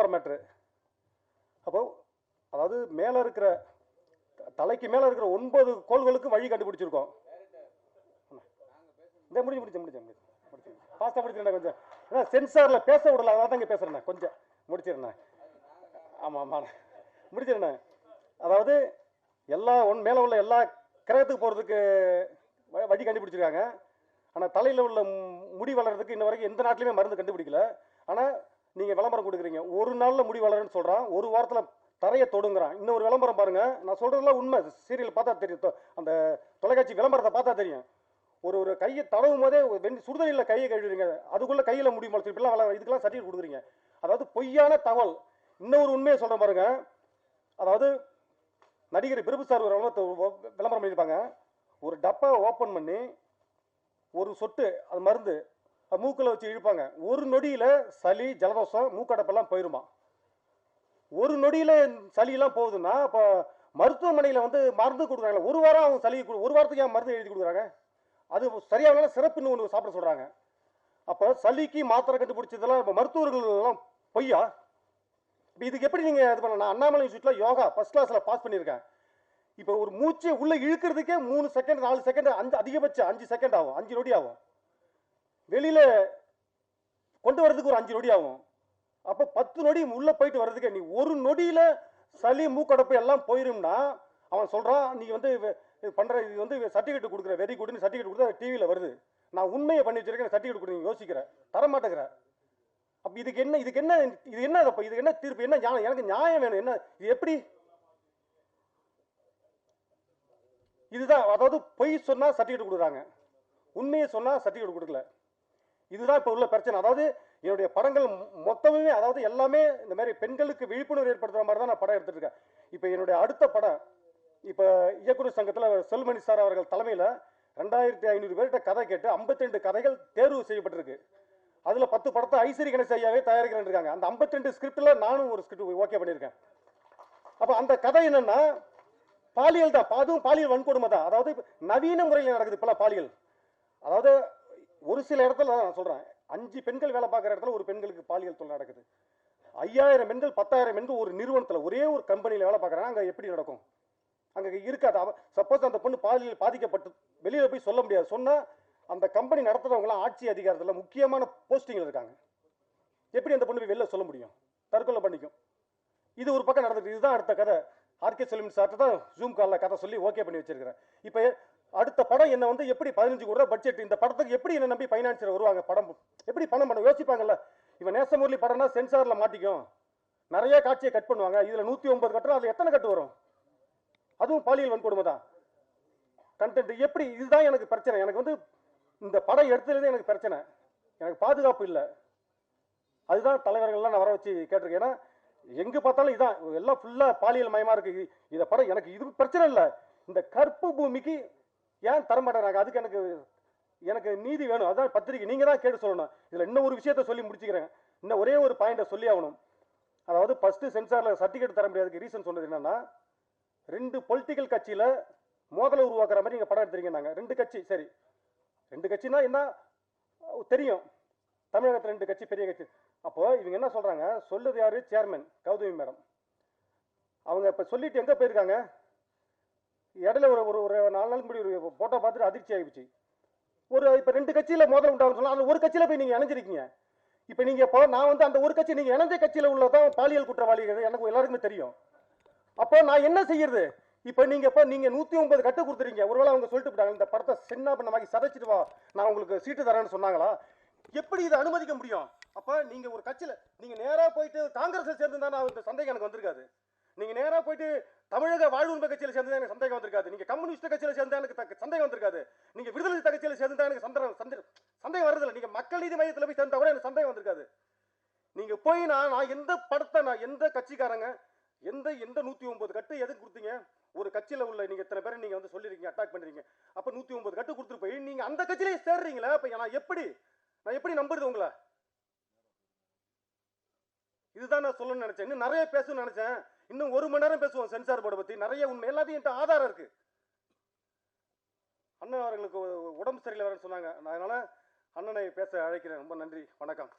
விளம்பரம் மேட்ரு. அப்போ அதாவது மேலே இருக்கிற தலைக்கு மேலே இருக்கிற 9 கோள்களுக்கு வழி கண்டுபிடிச்சிருக்கோம். இந்த முடிச்சு ஃபாஸ்ட்டாக முடிச்சிருந்தேன் கொஞ்சம். ஏன்னா சென்சாரில் பேச விடல, அதான் தான் இங்கே பேசுகிறேன். கொஞ்சம் முடிச்சிருந்தேன். ஆமாம் ஆமாம் முடிச்சிருந்தேன். அதாவது எல்லா மேலே உள்ள எல்லா கிரகத்துக்கு போகிறதுக்கு வழி கண்டுபிடிச்சிருக்காங்க. ஆனால் தலையில் உள்ள முடி வளர்றதுக்கு இன்ன வரைக்கும் எந்த நாட்டிலையுமே மருந்து கண்டுபிடிக்கல. ஆனால் நீங்கள் விளம்பரம் கொடுக்குறீங்க, ஒரு நாளில் முடி வளருன்னு சொல்கிறான், ஒரு வாரத்தில் தரையை தொடுங்கிறான். இன்னொரு விளம்பரம் பாருங்க, நான் சொல்றதெல்லாம் உண்மை. சீரியல் பார்த்தா தெரியும், அந்த தொலைக்காட்சி விளம்பரத்தை பார்த்தா தெரியும். ஒரு கையை தடவும் போதே சுடுதண்ணியில் கையை கழுவுறீங்க, அதுக்குள்ள கையில் முடி முளைச்சு இதுக்கெல்லாம் சர்டிஃபிகேட் கொடுக்குறீங்க. அதாவது பொய்யான தகவல். இன்னொரு உண்மையை சொல்ற பாருங்க. அதாவது நடிகர் பிரபு சார் ஒரு விளம்பரம் பண்ணியிருப்பாங்க. ஒரு டப்பா ஓப்பன் பண்ணி ஒரு சொட்டு அது மருந்து மூக்கில் வச்சு இழுப்பாங்க. ஒரு நொடியில சளி ஜலதோஷம் மூக்கடப்பெல்லாம் போயிருமா. ஒரு நொடியில சளியெல்லாம் போகுதுன்னா இப்போ மருத்துவமனையில் மருந்து கொடுக்குறாங்க. ஒரு வாரம் அவங்க சளி, ஒரு வாரத்துக்கு ஏன் மருந்து எழுதி கொடுக்குறாங்க? அது சரியான சிறப்புன்னு ஒன்று சாப்பிட சொல்றாங்க. அப்போ சளிக்கு மாத்திரை கண்டுபிடிச்சதெல்லாம் இப்போ மருத்துவர்கள் எல்லாம் பொய்யா? இப்போ இதுக்கு எப்படி நீங்க இது பண்ண? நான் அண்ணாமலை யூனிவர்சிட்டியில் யோகா ஃபர்ஸ்ட் கிளாஸ்ல பாஸ் பண்ணியிருக்கேன். இப்போ ஒரு மூச்சு உள்ள இழுக்கிறதுக்கே 3 செகண்ட் 4 செகண்ட் 5 அதிகபட்சம் 5 செகண்ட் ஆகும், 5 நொடி ஆகும். வெளியில கொண்டு வர்றதுக்கு ஒரு 5 நொடி ஆகும். அப்போ 10 நொடி உள்ள போயிட்டு வர்றதுக்கு நீ ஒரு நொடியில சளி மூக்கடப்பு எல்லாம் போயிரும்னா அவன் சொல்றான் நீ பண்ற இது சர்டிஃபிகேட் கொடுக்குற, வெரி குட்னு சர்டிஃபிகேட் கொடுத்தா டிவியில் வருது. நான் உண்மையை பண்ணி வச்சிருக்கேன், சர்டிஃபிகேட் கொடுங்க யோசிக்கிறேன், தர மாட்டேங்கிறேன். அப்ப இதுக்கு என்ன இதுக்கு என்ன தீர்ப்பு? என்ன எனக்கு நியாயம் வேணும். என்ன இது எப்படி? இதுதான். அதாவது பொய் சொன்னா சர்டிஃபிகேட் கொடுக்குறாங்க, உண்மையை சொன்னா சர்டிஃபிகேட் கொடுக்கல. இதுதான் இப்ப உள்ள பிரச்சனை. அதாவது என்னுடைய படங்கள் மொத்தமே, அதாவது எல்லாமே இந்த மாதிரி பெண்களுக்கு விழிப்புணர்வு ஏற்படுத்துற மாதிரி தான் நான் படம் எடுத்துட்டு இருக்கேன். இப்ப என்னுடைய அடுத்த படம் இப்ப இயக்குநர் சங்கத்தில் செல்மணி சார் அவர்கள் தலைமையில் 2500 பேர்கிட்ட கதை கேட்டு 52 கதைகள் தேர்வு செய்யப்பட்டிருக்கு. அதுல 10 படத்தை ஐஸ்வரி கணேஷ் ஐயாவே தயாரிக்கிறேன் இருக்காங்க. அந்த 52 ஸ்கிரிப்ட்ல நானும் ஒரு ஸ்கிரிப்ட் ஓகே பண்ணியிருக்கேன். அப்ப அந்த கதை என்னன்னா பாலியல் தான், அதுவும் பாலியல் வன்கொடுமை தான். அதாவது நவீன முறையில் நடக்குது இப்பெல்லாம் பாலியல். அதாவது ஒரு சில இடத்துல நான் சொல்றேன், 5 பெண்கள் வேலை பார்க்குற இடத்துல ஒரு பெண்களுக்கு பாலியல் தொல்லை நடக்குது. 5000 பெண்கள் 10,000 பெண்கள் ஒரு நிறுவனத்தில் ஒரே ஒரு கம்பெனியில் வேலை பார்க்குறாங்க. அங்கே எப்படி நடக்கும்? அங்கே இருக்காது. சப்போஸ் அந்த பொண்ணு பாலியல் பாதிக்கப்பட்டு வெளியில போய் சொல்ல முடியாது. சொன்னா அந்த கம்பெனி நடத்துறவங்களாம் ஆட்சி அதிகாரத்தில் முக்கியமான போஸ்டிங்ல இருக்காங்க. எப்படி அந்த பொண்ணு போய் வெளில சொல்ல முடியும்? தற்கொலை பண்ணிக்கும். இது ஒரு பக்கம் நடந்துட்டு. இதுதான் அடுத்த கதை. ஆர்கே செல்வன் சார்ட்ட தான் ஜூம் காலில் கதை சொல்லி ஓகே பண்ணி வச்சிருக்கிறேன். இப்போ அடுத்த படம் என்ன எப்படி 15 கோடி ரூபாய் பட்ஜெட், இந்த படத்துக்கு எப்படி என்ன நம்பி பைனான்சியர் வருவாங்க? படம் எப்படி பணம் பண்ண யோசிப்பாங்கல்ல. இவன் நேசமுரளி படம்னா சென்சார்ல மாட்டிக்கும், நிறைய காட்சியை கட் பண்ணுவாங்க. இதுல 109 கட்டுறோம், அதுல எத்தனை கட்டு வரும்? அதுவும் பாலியல் வன்கொடுமை தான். கண்டென்ட் எப்படி? இதுதான் எனக்கு பிரச்சனை. எனக்கு இந்த படம் எடுத்ததுலேருந்து எனக்கு பிரச்சனை. எனக்கு பாதுகாப்பு இல்லை. அதுதான் தலைவர்கள்லாம் நான் வர வச்சு கேட்டிருக்கேன். ஏன்னா எங்க பார்த்தாலும் இதான் எல்லாம் ஃபுல்லா பாலியல் மயமா இருக்கு. இத படம் எனக்கு இது பிரச்சனை இல்லை. இந்த கற்பு பூமிக்கு ஏன் தரமாட்டேறாங்க? அதுக்கு எனக்கு நீதி வேணும். அதான் பத்திரிகை நீங்க தான் கேட்டு சொல்லணும். இதுல இன்னும் ஒரு விஷயத்த சொல்லி முடிச்சுக்கிறேன். இன்னும் ஒரே ஒரு பாயிண்ட சொல்லி ஆகணும். அதாவது ஃபர்ஸ்ட் சென்சார்ல சர்டிஃபிகேட் தர முடியாதுக்கு ரீசன் சொன்னது என்னன்னா, 2 பொலிட்டிக்கல் கட்சியில மோதலை உருவாக்குற மாதிரி நீங்க படம் எடுத்துறீங்க. 2 கட்சி, சரி 2 கட்சினா என்ன தெரியும், தமிழகத்தில் 2 கட்சி பெரிய கட்சி. அப்போ இவங்க என்ன சொல்றாங்க, சொல்லுது யாரு? Chairman Gautami madam. அவங்க இப்ப சொல்லிட்டு எங்க போயிருக்காங்க? இடையில ஒரு 4 நாளுக்கு முன்னாடி ஒரு போட்டோ பார்த்துட்டு அதிர்ச்சி ஆகிடுச்சு. இப்ப 2 கட்சியில மோதல் உண்டாகும் சொன்னா அந்த ஒரு கட்சியில போய் நீங்க இணைஞ்சிருக்கீங்க. இப்ப நீங்க நான் அந்த ஒரு கட்சி, நீங்க இணைஞ்ச கட்சியில உள்ளதான் பாலியல் குற்றவாளிகள் எனக்கு எல்லாருக்குமே தெரியும். அப்போ நான் என்ன செய்யறது? இப்ப நீங்க 109 கட்டு கொடுத்துறீங்க. ஒருவேளை அவங்க சொல்லிட்டு போட்டாங்க, இந்த படத்தை சின்ன பண்ணமாக்கி சதைச்சிட்டு வா, நான் உங்களுக்கு சீட்டு தரேன்னு சொன்னாங்களா? எப்படி இதை அனுமதிக்க முடியும்? அப்ப நீங்க ஒரு கட்சியில நீங்க நேரா போயிட்டு காங்கிரஸ்ல சேர்ந்துதான் இந்த சந்தேகம் எனக்கு வந்திருக்காது. நீங்க நேரா போயிட்டு தமிழக வாழ்வுரிமை கட்சியில சேர்ந்து எனக்கு சந்தேகம் வந்திருக்காது. நீங்க கம்யூனிஸ்ட் கட்சியில சேர்ந்தா எனக்கு சந்தேகம் வந்திருக்காது. நீங்க விடுதலை கட்சியில சேர்ந்தா எனக்கு சந்தேகம் வருது. நீங்க மக்கள் நீதி மையத்தில் போய் சேர்ந்தா கூட எனக்கு சந்தேகம் வந்திருக்காது. நீங்க போய் நான் எந்த படத்தை, நான் எந்த கட்சிக்காரங்க எந்த 109 கட்டு எதுக்கு கொடுத்தீங்க? ஒரு கட்சியில உள்ள நீங்க இத்தனை பேரை நீங்க சொல்லிருக்கீங்க, அட்டாக் பண்றீங்க. அப்ப 109 கட்டு கொடுத்துட்டு போய் நீங்க அந்த கட்சியிலே சேர்றீங்களா? அப்ப நான் எப்படி நம்புறது உங்களை? இதுதான் நான் சொல்லணும்னு நினைச்சேன். இன்னும் நிறைய பேசணும்னு நினைச்சேன். இன்னும் 1 மணி நேரம் பேசுவோம் சென்சார் போர்டை பத்தி. நிறைய உண்மை எல்லாத்தையும் என்கிட்ட ஆதாரம் இருக்கு. அண்ணன் அவர்களுக்கு உடம்பு சரியில்லை வரேன்னு சொன்னாங்க. அதனால அண்ணனை பேச அழைக்கிறேன். ரொம்ப நன்றி, வணக்கம்.